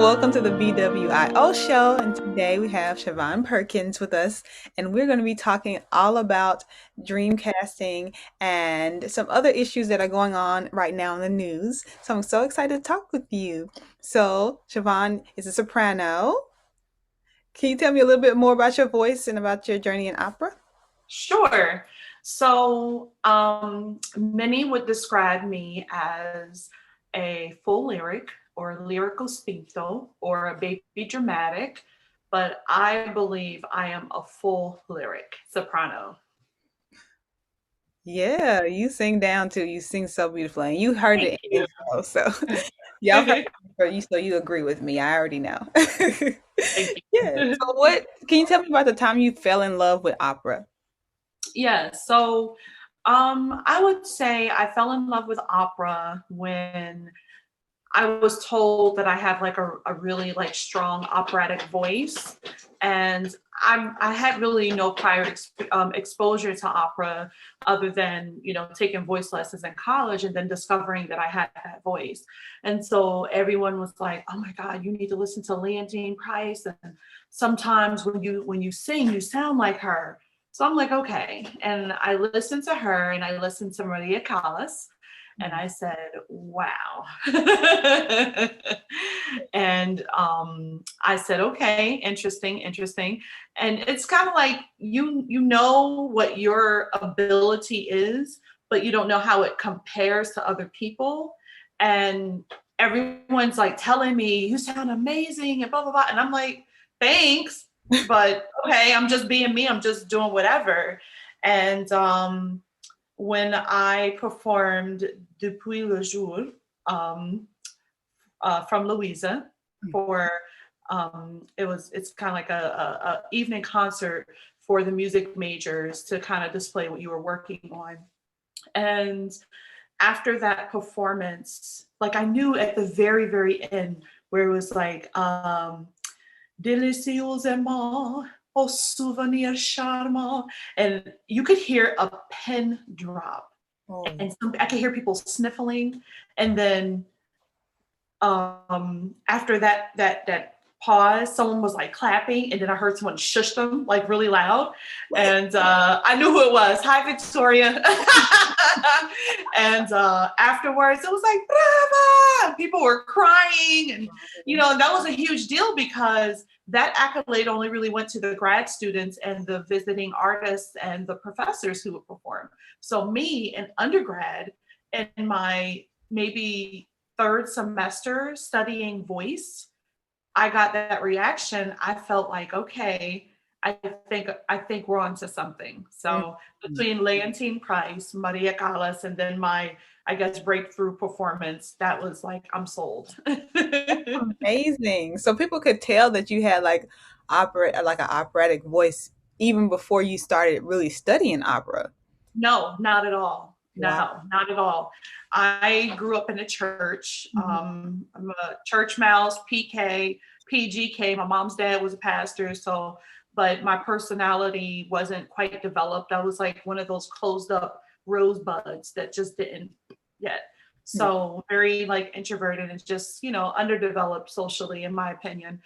welcome to the BWIO show. And today we have Chivonne Perkins with us, and we're going to be talking all about dream casting and some other issues that are going on right now in the news. So I'm so excited to talk with you. So, Chivonne is a soprano. Can you tell me a little bit more about your voice and about your journey in opera? Sure. Many would describe me as a full lyric or lyrical spinto or a baby dramatic, but I believe I am a full lyric soprano. Yeah, you sing down too. You sing so beautifully, and you heard Thank it in you. the intro, so y'all heard it, but you so you agree with me. I already know. Thank Yeah. you. So what can you tell me about the time you fell in love with opera? Yeah, I would say I fell in love with opera when I was told that I have like a really like strong operatic voice, and I had really no prior exposure to opera other than taking voice lessons in college and then discovering that I had that voice. And so everyone was like, "Oh my God, you need to listen to Leontine Price, and sometimes when you sing, you sound like her." So I'm like, okay, and I listened to her and I listened to Maria Callas and I said, wow. And I said, okay, interesting, interesting. And it's kind of like you know what your ability is, but you don't know how it compares to other people. And everyone's like telling me, you sound amazing and blah, blah, blah. And I'm like, thanks. But okay, I'm just being me. I'm just doing whatever. And when I performed Depuis le jour um, from Louisa for it's kind of like a evening concert for the music majors to kind of display what you were working on. And after that performance, like I knew at the very, very end where it was like Delicieusement au souvenir charmant, and you could hear a pin drop, Oh, and I could hear people sniffling, and then after that pause, someone was like clapping, and then I heard someone shush them like really loud, what? and I knew who it was. Hi, Victoria. And afterwards, it was like brava. People were crying, and that was a huge deal because that accolade only really went to the grad students and the visiting artists and the professors who would perform. So me, an undergrad, in my maybe third semester studying voice, I got that reaction. I felt like, okay, I think we're onto something. So Mhm. between Leontine Price, Maria Callas, and then my, I guess, breakthrough performance, that was like, I'm sold. Amazing. So people could tell that you had like an operatic voice even before you started really studying opera. No, not at all. Wow. No, not at all. I grew up in a church. Mhm. I'm a church mouse, PK, PGK. My mom's dad was a pastor, so but my personality wasn't quite developed. I was like one of those closed up rosebuds that just didn't yet. Yeah. So very like introverted and just underdeveloped socially, in my opinion.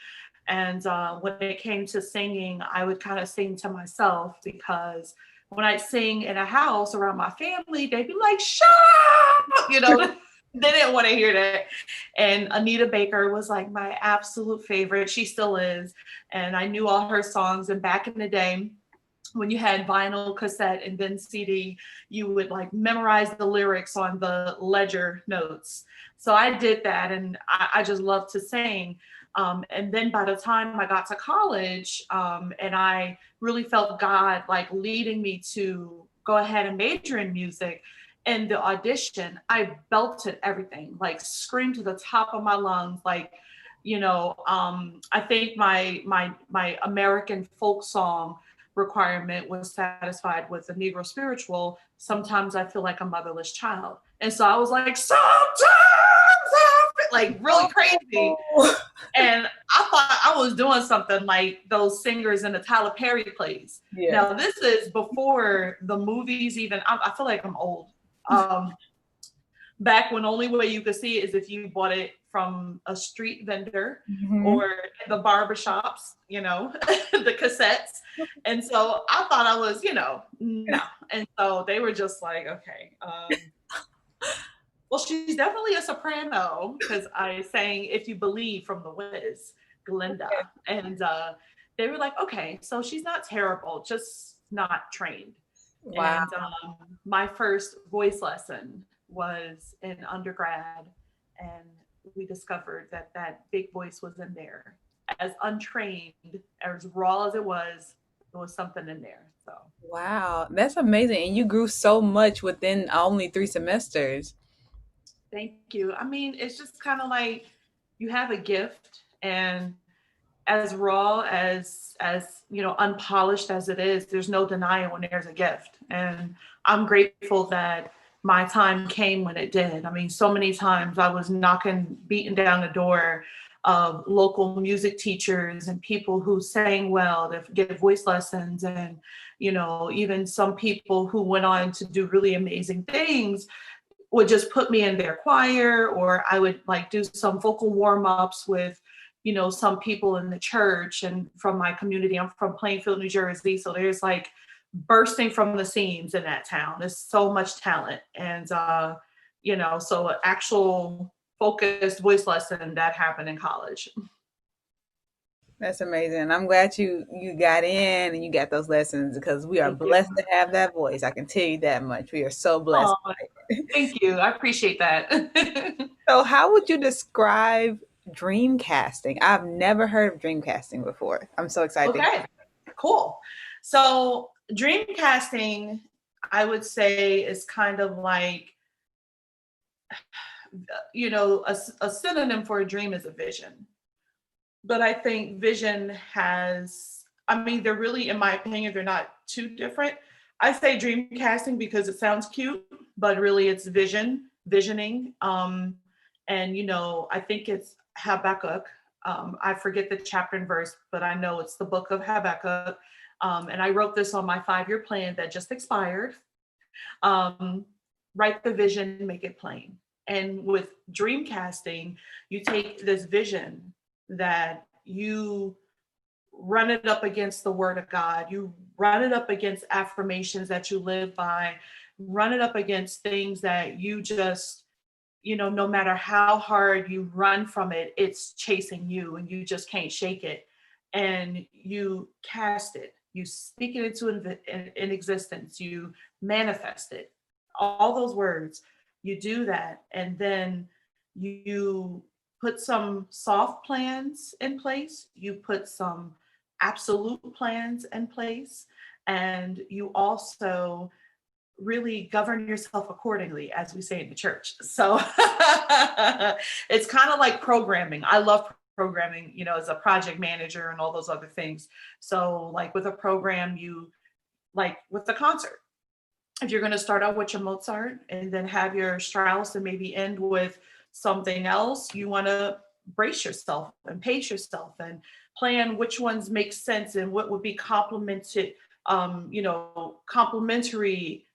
And when it came to singing, I would kind of sing to myself because when I sing in a house around my family, they'd be like, shut up, they didn't want to hear that. And Anita Baker was like my absolute favorite. She still is. And I knew all her songs. And back in the day, when you had vinyl, cassette, and then CD, you would like memorize the lyrics on the ledger notes. So I did that, and I just loved to sing. And then by the time I got to college, and I really felt God like leading me to go ahead and major in music. And the audition, I belted everything, like screamed to the top of my lungs, like I think my American folk song requirement was satisfied with the Negro spiritual. Sometimes I feel like a motherless child. And so I was like, sometimes I feel like really crazy. Oh. And I thought I was doing something like those singers in the Tyler Perry plays. Yes. Now, this is before the movies even, I feel like I'm old. Um, back when the only way you could see it is if you bought it from a street vendor Hmm. or in the barber shops, the cassettes. And so I thought I was, no. And so they were just like, okay, well, she's definitely a soprano because I sang If You Believe from The Wiz, Glinda. And they were like, okay, so she's not terrible, just not trained. Wow. And my first voice lesson was in undergrad, and we discovered that that big voice was in there. As untrained, as raw as it was, there was something in there. So Wow. That's amazing. And you grew so much within only 3 semesters. thank you. I mean, it's just kind of like you have a gift, and as raw as unpolished as it is, there's no denying when there's a gift. And I'm grateful that my time came when it did. I mean, so many times I was knocking, beating down the door of local music teachers and people who sang well to get voice lessons, and even some people who went on to do really amazing things would just put me in their choir, or I would like do some vocal warm-ups with some people in the church. And from my community, I'm from Plainfield, New Jersey, so there's like bursting from the seams in that town. There's so much talent. And so an actual focused voice lesson that happened in college. That's amazing. I'm glad you got in and you got those lessons because we are Thank you. blessed to have that voice. I can tell you that much. We are so blessed. Oh, thank you, I appreciate that. So, how would you describe dream casting? I've never heard of dream casting before. I'm so excited. Okay, cool. So dream casting, I would say, is kind of like, a synonym for a dream is a vision. But I think vision has, I mean, they're really, in my opinion, they're not too different. I say dream casting because it sounds cute, but really it's visioning. And, I think it's Habakkuk. I forget the chapter and verse, but I know it's the book of Habakkuk. And I wrote this on my 5-year plan that just expired. Um, Write the vision, make it plain. And with dream casting, you take this vision that you run it up against the word of God, you run it up against affirmations that you live by, run it up against things that you just, no matter how hard you run from it, it's chasing you and you just can't shake it. And you cast it, you speak it into in existence, you manifest it, all those words. You do that, and then you put some soft plans in place, you put some absolute plans in place, and you also really govern yourself accordingly, as we say in the church. So it's kind of like programming. I love programming, as a project manager and all those other things. So, like with a program, like with the concert, if you're going to start out with your Mozart and then have your Strauss and maybe end with something else, you want to brace yourself and pace yourself and plan which ones make sense and what would be complementary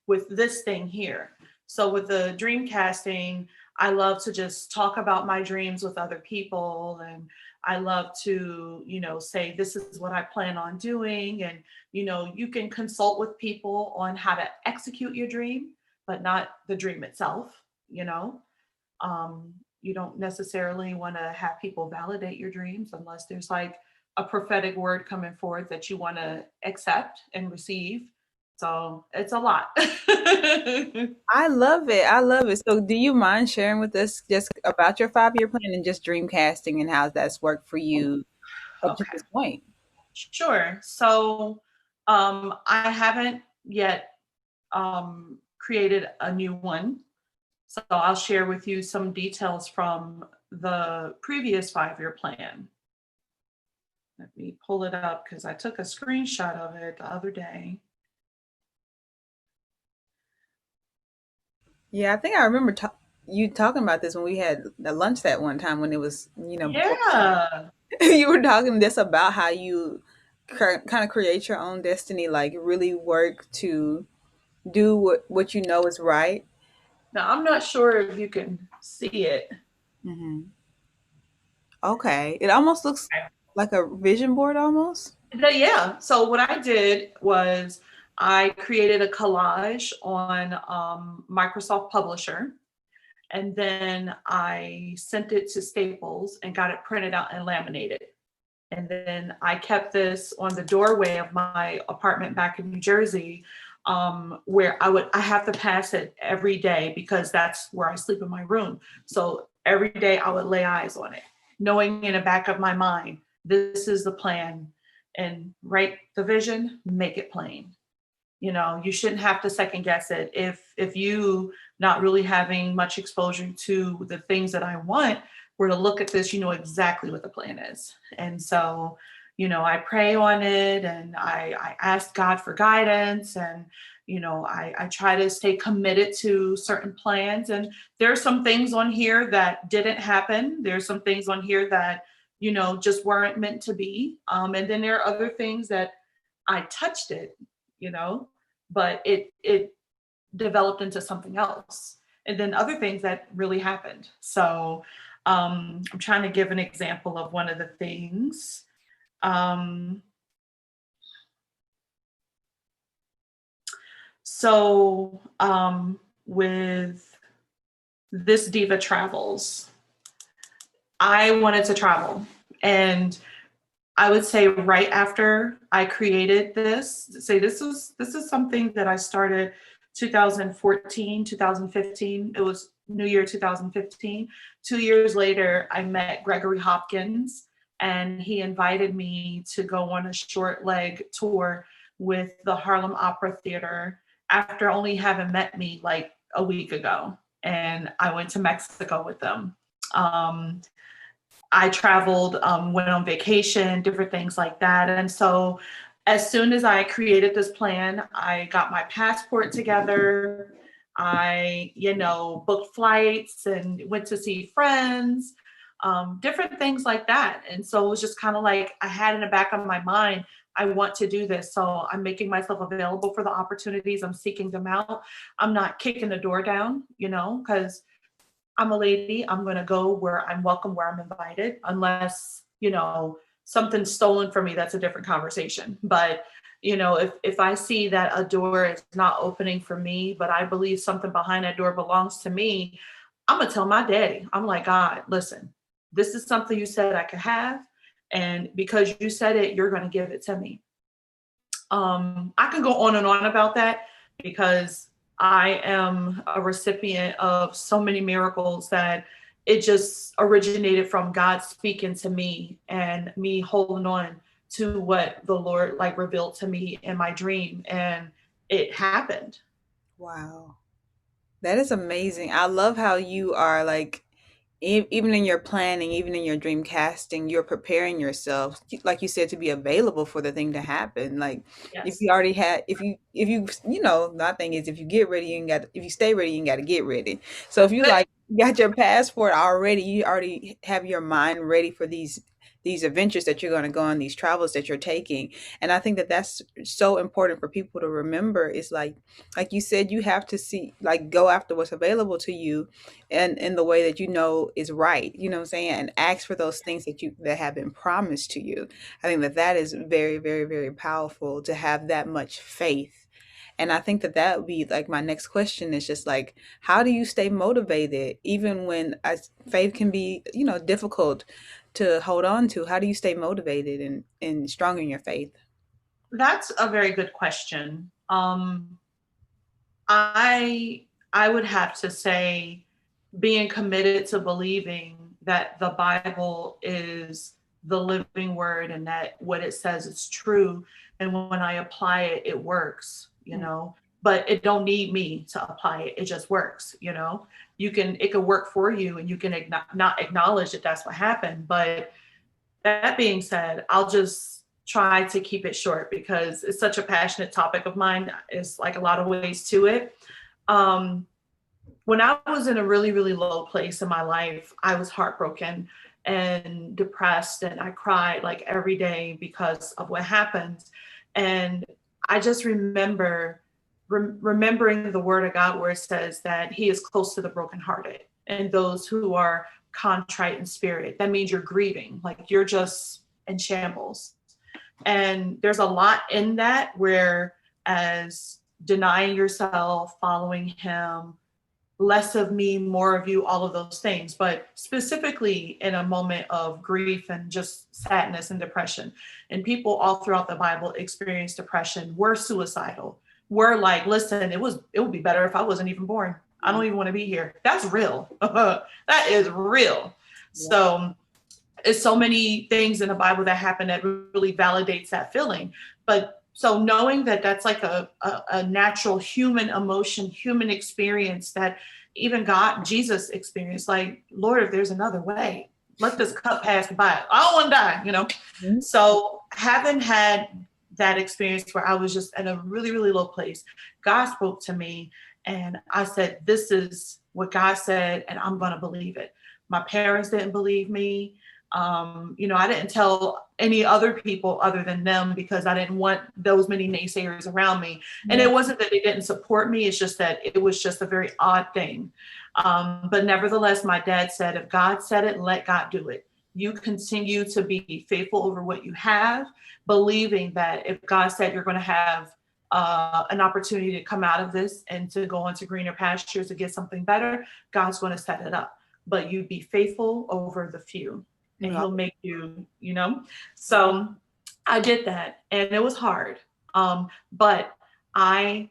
with this thing here. So with the dream casting, I love to just talk about my dreams with other people, and I love to, say this is what I plan on doing. And you can consult with people on how to execute your dream, but not the dream itself. you know you don't necessarily want to have people validate your dreams unless there's like a prophetic word coming forth that you want to accept and receive. So it's a lot. I love it. I love it. So, do you mind sharing with us just about your 5-year plan and just dream casting and how that's worked for you up to Okay, this point? sure. So I haven't yet created a new one. So I'll share with you some details from the previous 5-year plan. Let me pull it up because I took a screenshot of it the other day. Yeah, I think I remember you talking about this when we had the lunch that one time when it was, before Yeah. you were talking this about how you kind of create your own destiny, like really work to do what you know is right Now, I'm not sure if you can see it. Hmm. Okay. It almost looks like a vision board almost. Yeah. So what I did was I created a collage on Microsoft Publisher, and then I sent it to Staples and got it printed out and laminated. And then I kept this on the doorway of my apartment back in New Jersey, where I have to pass it every day because that's where I sleep in my room. So every day I would lay eyes on it, knowing in the back of my mind, this is the plan, and write the vision, make it plain. You know, you shouldn't have to second guess it. If you not really having much exposure to the things that I want were to look at this, you know exactly what the plan is. And so, you know, I pray on it, and I ask God for guidance, and you know, I try to stay committed to certain plans. And there's some things on here that didn't happen. There's some things on here that, you know, just weren't meant to be. And then there are other things that I touched it, you know, but it developed into something else. And then other things that really happened. So I'm trying to give an example of one of the things. Um, with this Diva Travels, I wanted to travel. And I would say right after I created this, say this is something that I started 2014, 2015. It was New Year 2015. 2 years later, I met Gregory Hopkins, and he invited me to go on a short leg tour with the Harlem Opera Theater after only having met me like a week ago. And I went to Mexico with them. Um, I traveled, went on vacation, different things like that. And so, as soon as I created this plan, I got my passport together. I, you know, booked flights and went to see friends, different things like that. And so it was just kind of like I had in the back of my mind, I want to do this. So I'm making myself available for the opportunities. I'm seeking them out. I'm not kicking the door down, you know, because I'm a lady. I'm going to go where I'm welcome, where I'm invited, unless, you know, something's stolen from me. That's a different conversation. But, you know, if I see that a door is not opening for me, but I believe something behind that door belongs to me, I'm going to tell my daddy. I'm like, God, listen, this is something you said I could have. And because you said it, you're going to give it to me. I can go on and on about that because I am a recipient of so many miracles that it just originated from God speaking to me and me holding on to what the Lord like revealed to me in my dream, and it happened. Wow. That is amazing. I love how you are like even in your planning, even in your dream casting, you're preparing yourself, like you said, to be available for the thing to happen. Like if Yes. you already had, if you, you know, my thing is if you get ready, you got, if you stay ready, you got to get ready. So if you like got your passport already, you already have your mind ready for these adventures that you're going to go on, these travels that you're taking. And I think that that's so important for people to remember. Is like you said, you have to see, like, go after what's available to you and in the way that you know is right, you know what I'm saying, and ask for those things that you that have been promised to you. I think that that is very, very, very powerful to have that much faith. And I think that that would be like my next question is just like, how do you stay motivated even when faith can be, you know, difficult to hold on to? How do you stay motivated and strong in your faith? That's a very good question. I would have to say being committed to believing that the Bible is the living word and that what it says is true. And when I apply it, it works, you Mm. know. But it don't need me to apply it. It just works, you know. It could work for you, and you can not acknowledge that that's what happened. But that being said, I'll just try to keep it short because it's such a passionate topic of mine. It's like a lot of ways to it. Um, when I was in a really, really low place in my life, I was heartbroken and depressed, and I cried like every day because of what happened. And I just remember remembering the word of God where it says that he is close to the brokenhearted and those who are contrite in spirit. That means you're grieving, like you're just in shambles. And there's a lot in that, where as denying yourself, following him, less of me, more of you, all of those things, but specifically in a moment of grief and just sadness and depression. And people all throughout the Bible experience depression, were suicidal, were like, listen, it would be better if I wasn't even born. I don't even want to be here. That's real. That is real. Yeah. So it's so many things in the Bible that happen that really validates that feeling. But so knowing that that's like a natural human emotion, human experience that even God, Jesus experienced, like, Lord, if there's another way, let this cup pass by. I don't want to die, you know? Mhm. So having had that experience where I was just in a really, really low place, God spoke to me and I said, this is what God said, and I'm going to believe it. My parents didn't believe me. I didn't tell any other people other than them because I didn't want those many naysayers around me. And Yeah. it wasn't that they didn't support me. It's just that it was just a very odd thing. But nevertheless, my dad said, if God said it, let God do it. You continue to be faithful over what you have, believing that if God said you're going to have an opportunity to come out of this and to go on to greener pastures to get something better, God's going to set it up. But you be faithful over the few, and No. he'll make you, you know? So I did that, and it was hard. But I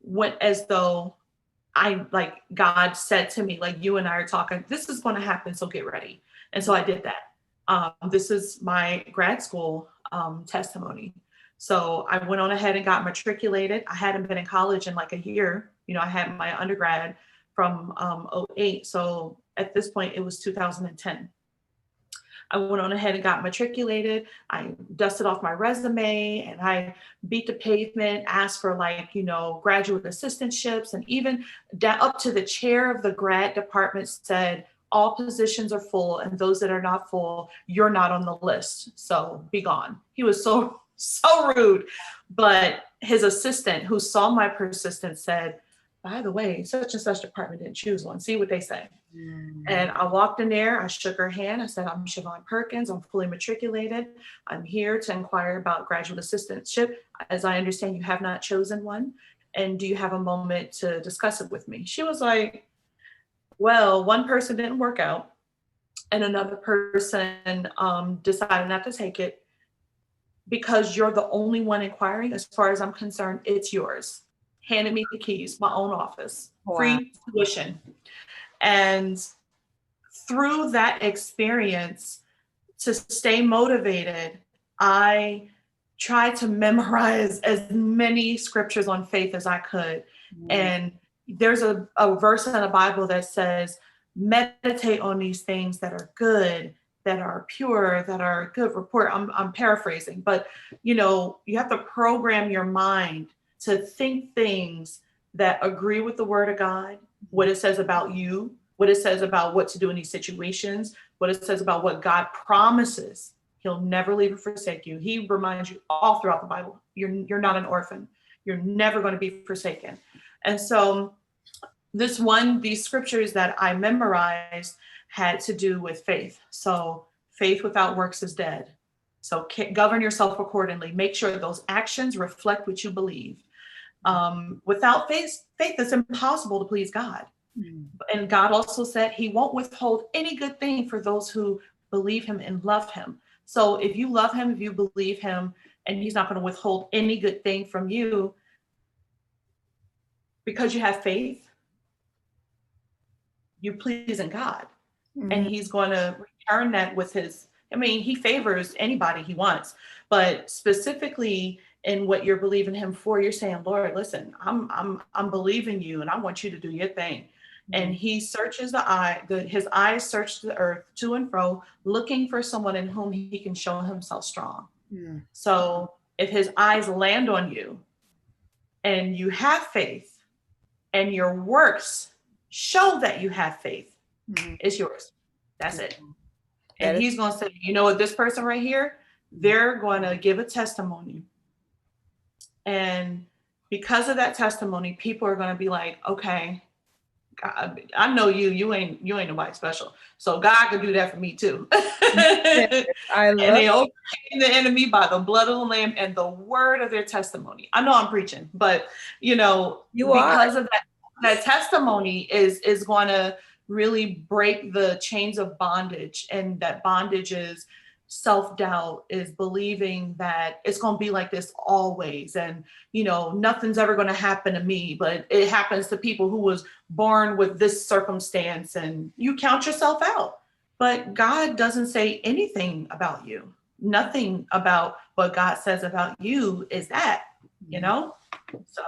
went as though like God said to me, like, you and I are talking, this is going to happen, so get ready. And so I did that. This is my grad school testimony. So I went on ahead and got matriculated. I hadn't been in college in like a year. I had my undergrad from '08. So at this point, it was 2010. I went on ahead and got matriculated. I dusted off my resume and I beat the pavement, asked for graduate assistantships, and even up to the chair of the grad department said, all positions are full, and those that are not full, you're not on the list. So be gone. He was so rude. But his assistant, who saw my persistence, said, by the way, such and such department didn't choose one. See what they say. And I walked in there, I shook her hand. I said, I'm Chivonne Perkins. I'm fully matriculated. I'm here to inquire about graduate assistantship. As I understand, you have not chosen one. And do you have a moment to discuss it with me? She was like, well, one person didn't work out and another person decided not to take it. Because you're the only one inquiring, as far as I'm concerned, it's yours. Handed me the keys, my own office, Wow. free tuition. And through that experience, to stay motivated, I tried to memorize as many scriptures on faith as I could. And there's a verse in the Bible that says, meditate on these things that are good, that are pure, that are good report. I'm paraphrasing, but you have to program your mind to think things that agree with the word of God, what it says about you, what it says about what to do in these situations, what it says about what God promises. He'll never leave or forsake you. He reminds you all throughout the Bible, you're not an orphan. You're never going to be forsaken. And so these scriptures that I memorized had to do with faith. So faith without works is dead. So govern yourself accordingly. Make sure those actions reflect what you believe. Without faith, it's impossible to please God. And God also said he won't withhold any good thing for those who believe him and love him. So if you love him, if you believe him, and he's not going to withhold any good thing from you because you have faith, you pleasing God. And Mhm. he's going to return that with he favors anybody he wants, but specifically in what you're believing him for, you're saying, Lord, listen, I'm believing you and I want you to do your thing. And he searches his eyes search the earth to and fro, looking for someone in whom he can show himself strong. Mm. So if his eyes land on you and you have faith and your works show that you have faith, Mhm. it's yours. That's it. And That is. he's going to say, this person right here, they're going to give a testimony. And because of that testimony, people are going to be like, okay, God, I know you ain't nobody special. So God could do that for me too. Yeah, I And love they overcame the enemy by the blood of the lamb and the word of their testimony. I know I'm preaching, but you are. because of that testimony is going to really break the chains of bondage. And that bondage is self-doubt, is believing that it's going to be like this always, and nothing's ever going to happen to me, but it happens to people who was born with this circumstance, and you count yourself out. But God doesn't say anything about you. Nothing about what God says about you is that, you Mhm. know? So,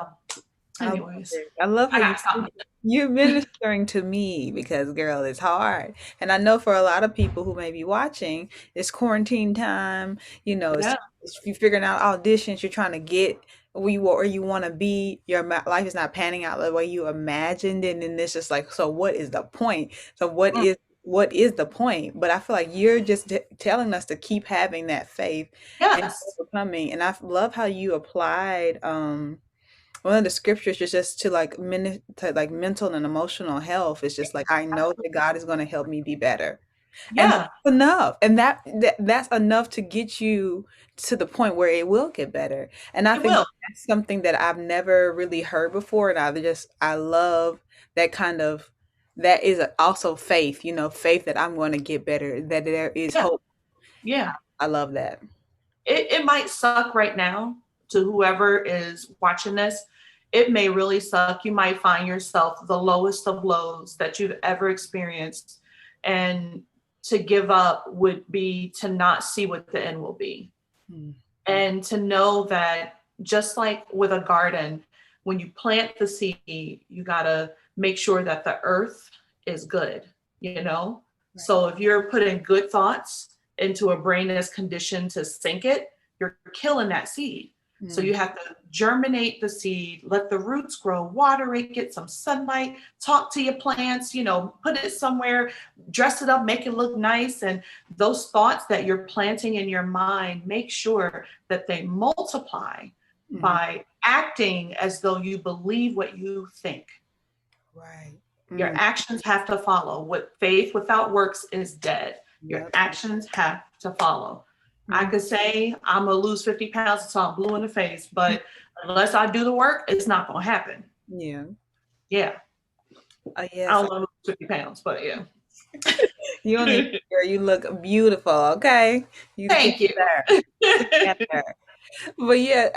I love anyways, it. I love how I got to stop. you're ministering to me because, girl, it's hard. And I know for a lot of people who may be watching, it's quarantine time. Yeah. It's you figuring out auditions. You're trying to get where you want to be. Your life is not panning out the way you imagined, and then it's just like, so what is the point? So Mm, what is the point? But I feel like you're just telling us to keep having that faith and yes. overcoming. And I love how you applied. One of the scriptures is just to like to like mental and emotional health. It's just like I know that God is going to help me be better, and Yeah, that's enough. And that's enough to get you to the point where it will get better. And I it think will. that's something that I've never really heard before, and I love that kind of that is also faith. Faith that I'm going to get better. That there is Yeah. hope. Yeah. I love that. It might suck right now to whoever is watching this. It may really suck. You might find yourself the lowest of lows that you've ever experienced. And to give up would be to not see what the end will be. Mm. And to know that just like with a garden, when you plant the seed, you got to make sure that the earth is good, you know? Right. So if you're putting good thoughts into a brain that's conditioned to sink it, you're killing that seed. So Mm. you have to germinate the seed, let the roots grow, water it, get some sunlight, talk to your plants, put it somewhere, dress it up, make it look nice. And those thoughts that you're planting in your mind, make sure that they multiply Mhm. by acting as though you believe what you think. Right. Your Mm. actions have to follow. What faith without works is dead. Your Yep. actions have to follow. I Mm. could say I'm gonna lose 50 pounds until I'm blue in the face, but unless I do the work, it's not gonna happen. Yeah. Yeah, I Yes. don't want to lose 50 pounds, but yeah. You don't need girl, you look beautiful, okay? You get Thank you. there. Get there. But yeah,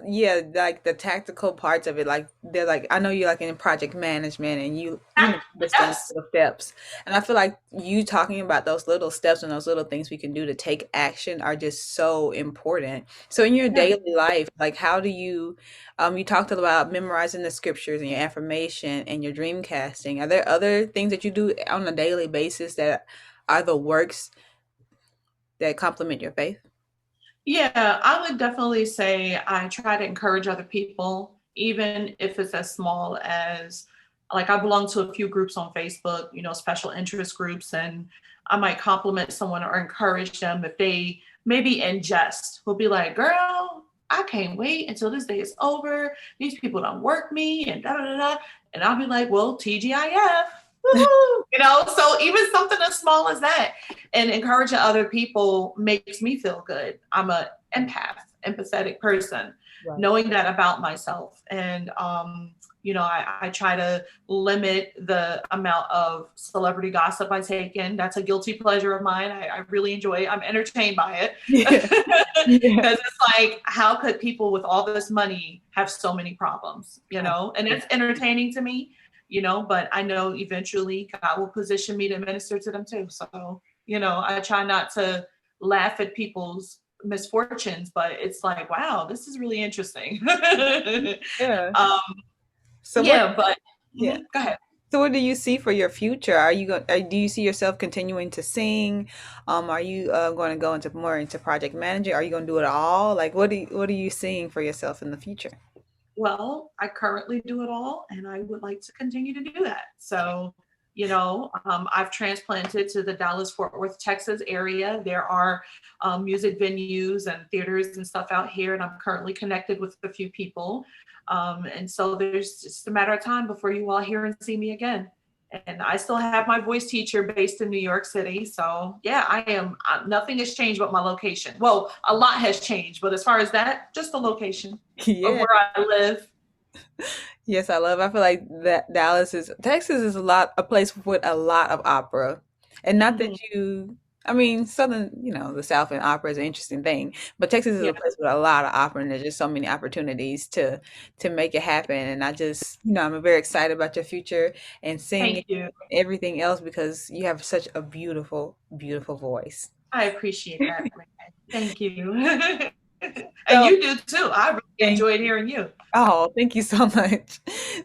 yeah, like the tactical parts of it, like they're like I know you're like in project management and you understand Yes. the steps. And I feel like you talking about those little steps and those little things we can do to take action are just so important. So in your Yeah. daily life, like how do you talked about memorizing the scriptures and your affirmation and your dream casting. Are there other things that you do on a daily basis that are the works that complement your faith? Yeah, I would definitely say I try to encourage other people, even if it's as small as like I belong to a few groups on Facebook, special interest groups, and I might compliment someone or encourage them if they maybe in jest will be like, girl, I can't wait until this day is over. These people don't work me and da da da da. And I'll be like, well, TGIF. Woo-hoo. So even something as small as that and encouraging other people makes me feel good. I'm a empathetic person, Right. knowing that about myself. And I try to limit the amount of celebrity gossip I take in. That's a guilty pleasure of mine. I really enjoy it. I'm entertained by it. Yeah. Yeah. Because it's like, how could people with all this money have so many problems? And it's entertaining to me, but I know eventually God will position me to minister to them too. So, I try not to laugh at people's misfortunes, but it's like, wow, this is really interesting. Yeah. um, So what yeah, but yeah. go ahead. So what do you see for your future? Do you see yourself continuing to sing? Are you going to go into more into project managing? Are you going to do it all? Like what are you seeing for yourself in the future? Well, I currently do it all, and I would like to continue to do that. So, I've transplanted to the Dallas Fort Worth, Texas area. There are music venues and theaters and stuff out here, and I'm currently connected with a few people. And so there's just a matter of time before you all hear and see me again. And I still have my voice teacher based in New York City. So yeah, nothing has changed but my location. Well, a lot has changed, but as far as that, just the location of Yeah. where I live. Yes, I feel like that Texas is a place with a lot of opera. And not that Mhm. I mean, Southern, the South and opera is an interesting thing, but Texas is Yeah, a place with a lot of opera and there's just so many opportunities to make it happen. And I just, I'm very excited about your future and singing thank you. and everything else because you have such a beautiful, beautiful voice. I appreciate that, Renee. Thank you. And So, you do too. I really thank enjoyed you. hearing you. Oh, thank you so much.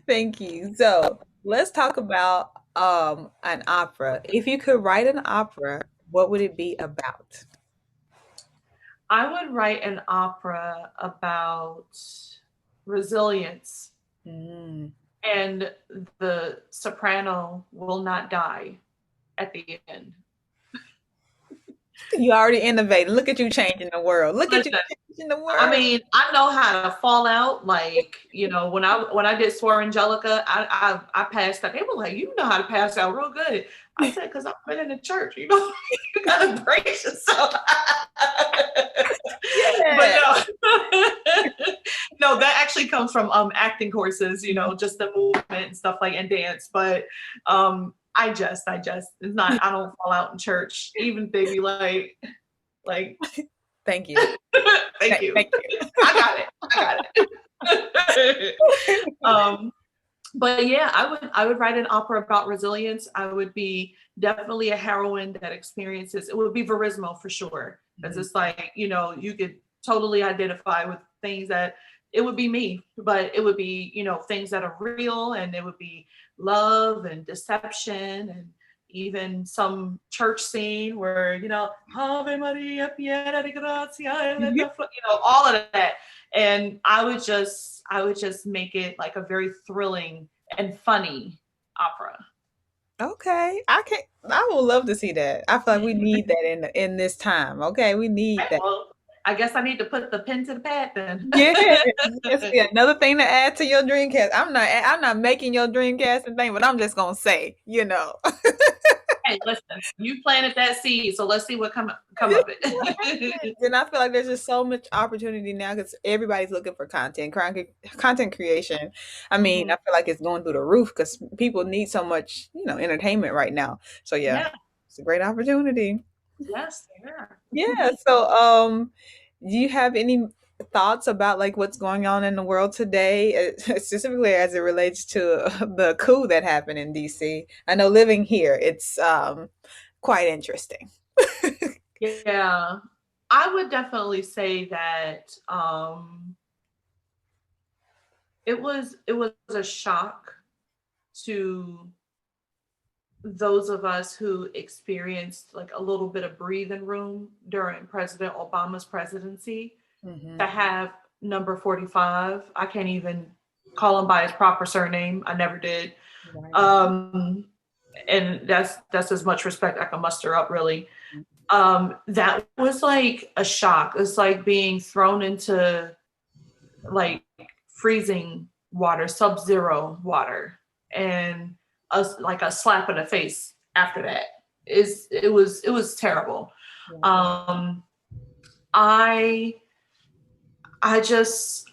Thank you. So let's talk about an opera. If you could write an opera, what would it be about? I would write an opera about resilience, Mm. and the soprano will not die at the end. You already innovating. Look at you changing the world. Look at you Listen, changing the I world. mean, I know how to fall out. Like, when I did Swore Angelica, I passed out. They were like, "You know how to pass out real good." I said, "Because I've been in the church. You gotta brace yourself." But Yeah. no, no, that actually comes from acting courses. Just the movement and stuff like and dance. But I just it's not. I don't fall out in church, even if they be like, Thank you. thank you. Thank you. I got it. I got it. um, but yeah, I would write an opera about resilience. I would be definitely a heroine that experiences. It would be Verismo for sure, because Mhm. it's like you could totally identify with things that it would be me, but it would be things that are real, and it would be love and deception and even some church scene where Ave Maria piena di grazia, all of that. And I would just make it like a very thrilling and funny opera. Okay. I would love to see that. I feel like we need that in this time. Okay. We need Okay, that. well, I guess I need to put the pen to the pad then. Yeah, yes, yeah. Another thing to add to your Dreamcast. I'm not making your Dreamcast and thing, but I'm just gonna say, Hey, listen, you planted that seed, so let's see what come this of is what it. happens. And I feel like there's just so much opportunity now because everybody's looking for content creation. I mean, Mhm. I feel like it's going through the roof because people need so much, entertainment right now. So yeah, Yeah. it's a great opportunity. Yes, yeah. Yeah. So, do you have any thoughts about like what's going on in the world today, specifically as it relates to the coup that happened in DC? I know living here, it's quite interesting. Yeah. I would definitely say that it was a shock to those of us who experienced like a little bit of breathing room during President Obama's presidency Hmm. to have number 45. I can't even call him by his proper surname. I never did. Right. Um, and that's as much respect I can muster up, really. That was like a shock. It's like being thrown into like freezing water, sub-zero water, and like a slap in the face after that. It was terrible. Right. Um, I I just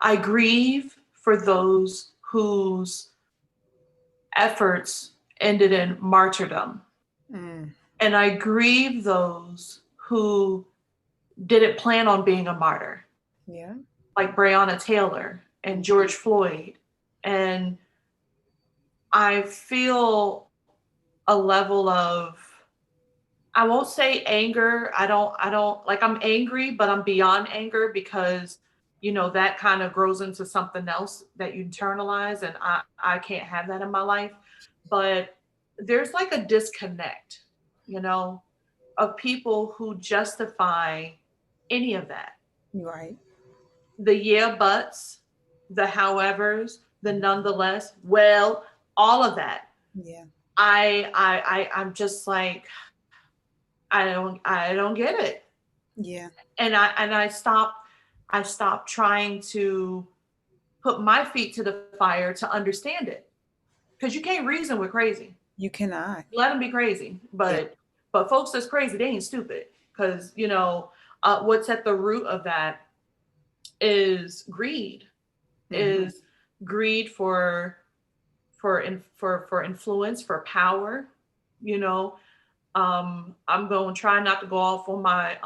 I grieve for those whose efforts ended in martyrdom. Mm, And I grieve those who didn't plan on being a martyr, yeah. like Breonna Taylor and Mm, George Floyd. And I feel a level of, I won't say anger. I don't like, I'm angry, but I'm beyond anger because that kind of grows into something else that you internalize, and I can't have that in my life. But there's like a disconnect, you know, of people who justify any of that. you're right. The yeah buts, the howevers, the nonetheless, well, all of that. Yeah. I'm just like, I don't get it. Yeah. And I stopped trying to put my feet to the fire to understand it. Because you can't reason with crazy. You cannot. Let them be crazy. Yeah. But folks that's crazy, they ain't stupid. Because, what's at the root of that is greed, Hmm. is greed for influence, for power. You know, I'm going to try not to go off on my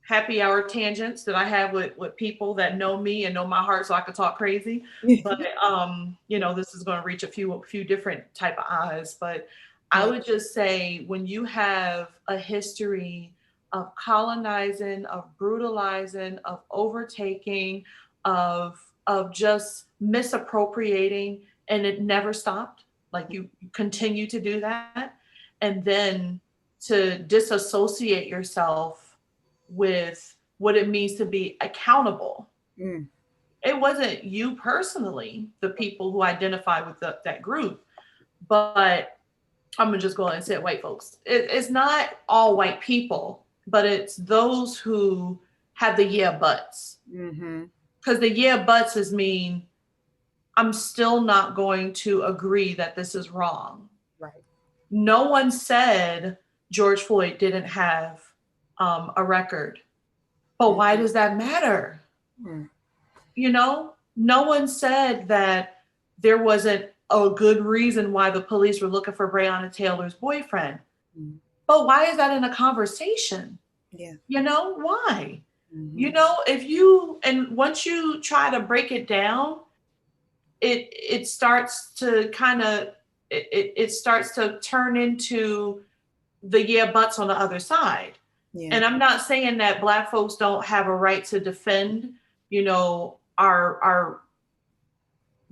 happy hour tangents that I have with people that know me and know my heart, so I could talk crazy. But this is going to reach a few different type of eyes. But I Yeah. would just say, when you have a history of colonizing, of brutalizing, of overtaking, of just misappropriating, and it never stopped. Like, you continue to do that, and then to disassociate yourself with what it means to be accountable. Mm. It wasn't you personally, the people who identify with that group, but I'm gonna just go ahead and say it, white folks. It's not all white people, but it's those who have the yeah buts. Hmm. Because the yeah buts is mean, I'm still not going to agree that this is wrong. Right. No one said George Floyd didn't have a record, but why Hmm. does that matter? Mm. No one said that there wasn't a good reason why the police were looking for Breonna Taylor's boyfriend. Mm. But why is that in a conversation? Yeah. Why? Hmm. If you, and once you try to break it down, it starts to kind of, it starts to turn into the yeah buts on the other side. Yeah. And I'm not saying that Black folks don't have a right to defend, our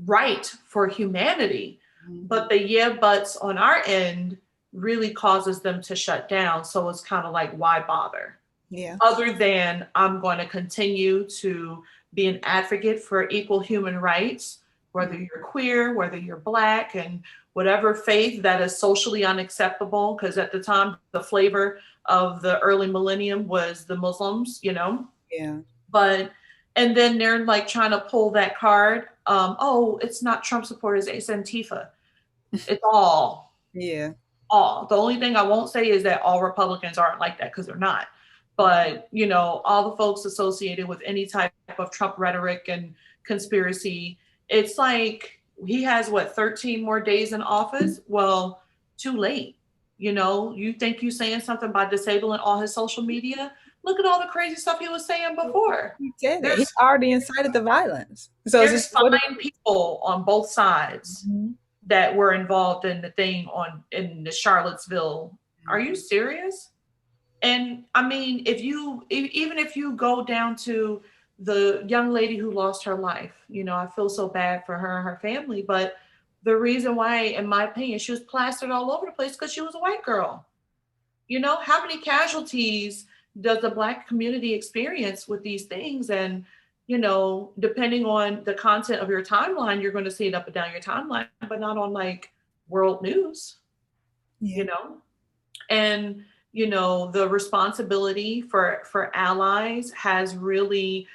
right for humanity, Hmm. but the yeah buts on our end really causes them to shut down. So it's kind of like, why bother? Yeah. Other than, I'm going to continue to be an advocate for equal human rights, whether Mm. you're queer, whether you're Black, and whatever faith that is socially unacceptable. Because at the time, the flavor of the early millennium was the Muslims. Yeah. But, and then they're like trying to pull that card. Oh, it's not Trump supporters, it's Antifa. It's Yeah. all. The only thing I won't say is that all Republicans aren't like that, because they're not. But, all the folks associated with any type of Trump rhetoric and conspiracy, it's like, he has what, 13 more days in office? Well, too late. You think you saying something by disabling all his social media? Look at all the crazy stuff he was saying before. He said it. He There's already incited the violence. So it's there's just what it fine is. people on both sides Mhm. that were involved in the thing in the Charlottesville. Are you Mhm. serious? And I mean, even if you go down to the young lady who lost her life, I feel so bad for her and her family. But the reason why, in my opinion, she was plastered all over the place, because she was a white girl. How many casualties does the Black community experience with these things? And, depending on the content of your timeline, you're going to see it up and down your timeline, but not on like world news, you Yeah. know? And, the responsibility for allies has really,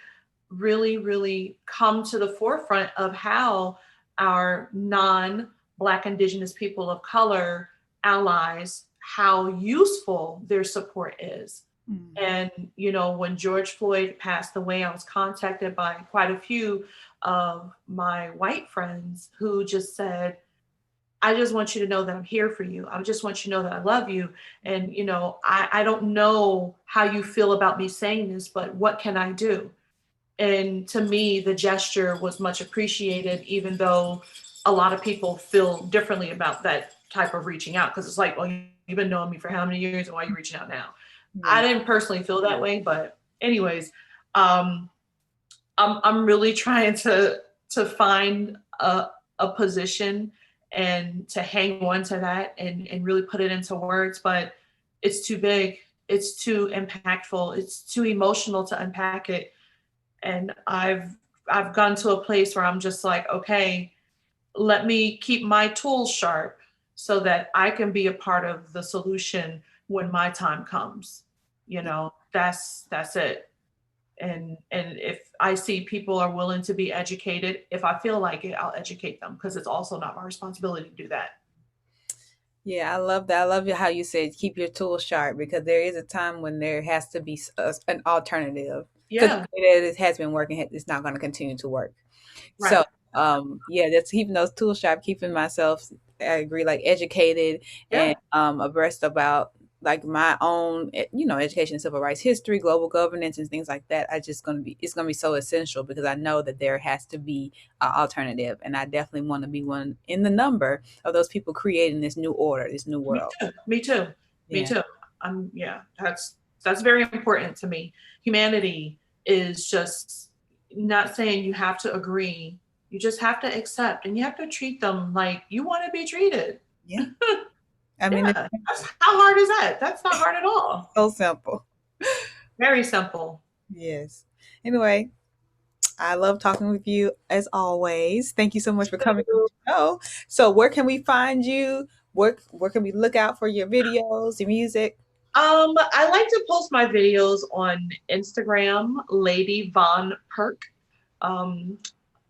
really, really come to the forefront of how our non-Black Indigenous people of color allies, how useful their support is. Mhm. And, when George Floyd passed away, I was contacted by quite a few of my white friends who just said, I just want you to know that I'm here for you. I just want you to know that I love you. And, I don't know how you feel about me saying this, but what can I do? And to me, the gesture was much appreciated, even though a lot of people feel differently about that type of reaching out. Because it's like, well, you've been knowing me for how many years, and why are you reaching out now? I Yeah. didn't personally feel that way, but anyways, um, I'm really trying to find a position and to hang on to that, and really put it into words. But it's too big, it's too impactful, it's too emotional to unpack it. And I've I've gone to a place where I'm just like, okay, let me keep my tools sharp so that I can be a part of the solution when my time comes. You know, that's it. And if I see people are willing to be educated, if I feel like it, I'll educate them because it's also not my responsibility to do that. Yeah, I love that. I love how you said keep your tools sharp because there is a time when there has to be an alternative. Because Yeah, the way that it has been working, it's not going to continue to work. So, right. yeah, that's keeping those tools sharp, keeping myself, I agree, like educated and Yeah, abreast about like my own, education, civil rights history, global governance, and things like that. It's going to be so essential because I know that there has to be an alternative, and I definitely want to be one in the number of those people creating this new order, this new me world. too. Me too. Me Yeah, too. Yeah, that's very important to me. Humanity is just not saying you have to agree. You just have to accept and you have to treat them like you want to be treated. yeah. I mean, it's Yeah. That's how hard is that? That's not hard at all. so simple. Very simple. Yes. Anyway, I love talking with you as always. Thank you so much for coming on the show. So, where can we find you? Where can we look out for your videos, your music? I like to post my videos on Instagram, Lady Von Perk, um,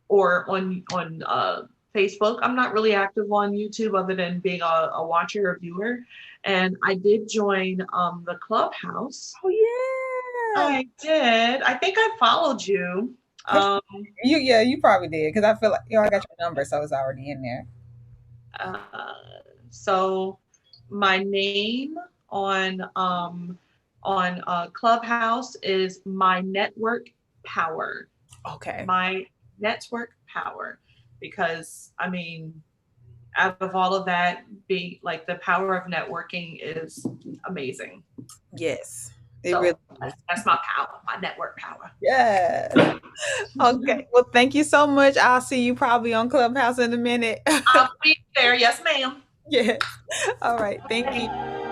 or on Facebook. I'm not really active on YouTube other than being a watcher or viewer. And I did join the Clubhouse. Oh yeah. I did. I think I followed you. Um, You probably did because I feel like I got your number, so it's already in there. uh, so my name on Clubhouse is my network power. Okay. My network power, because I mean, out of all of that, be like the power of networking is amazing. Yes, it really So is. that's my power, my network power. Yes. Okay. Well, thank you so much. I'll see you probably on Clubhouse in a minute. I'll be there. Yes, ma'am. Yes. All right. Thank you.